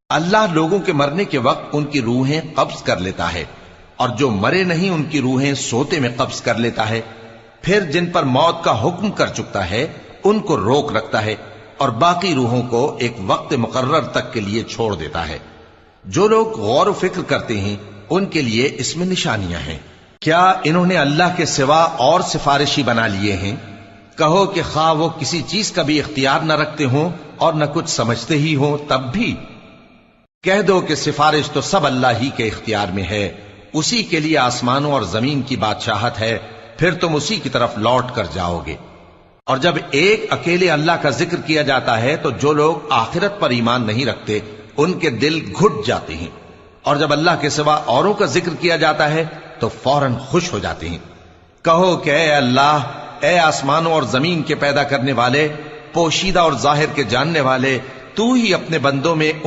अल्लाह लोगों के मरने के वक्त उनकी रूहें कब्ज कर लेता है, और जो मरे नहीं उनकी रूहें सोते में कब्ज कर लेता है। फिर जिन पर मौत का हुक्म कर चुकता है उनको रोक रखता है, और बाकी रूहों को एक वक्त मुकर्रर तक के लिए छोड़ देता है। जो लोग गौर फिक्र करते हैं उनके लिए इसमें निशानियां हैं। क्या इन्होंने अल्लाह के सिवा और सिफारिशी बना लिए हैं? कहो कि खा वो किसी चीज का भी इख्तियार न रखते हों और न कुछ समझते ही हों, तब भी कह दो कि सिफारिश तो सब अल्लाह ही के इख्तियार में है। उसी के लिए आसमानों और जमीन की बादशाहत है, फिर तुम उसी की तरफ लौट कर जाओगे। और जब एक अकेले अल्लाह का जिक्र किया जाता है तो जो लोग आखिरत पर ईमान नहीं रखते उनके दिल घुट जाते हैं, और जब अल्लाह के सिवा औरों का जिक्र किया जाता है तो फौरन खुश हो जाते हैं। कहो कि ऐ अल्लाह, ऐ आसमानों और जमीन के पैदा करने वाले, पोशीदा और जाहिर के जानने वाले, तू ही अपने बंदों में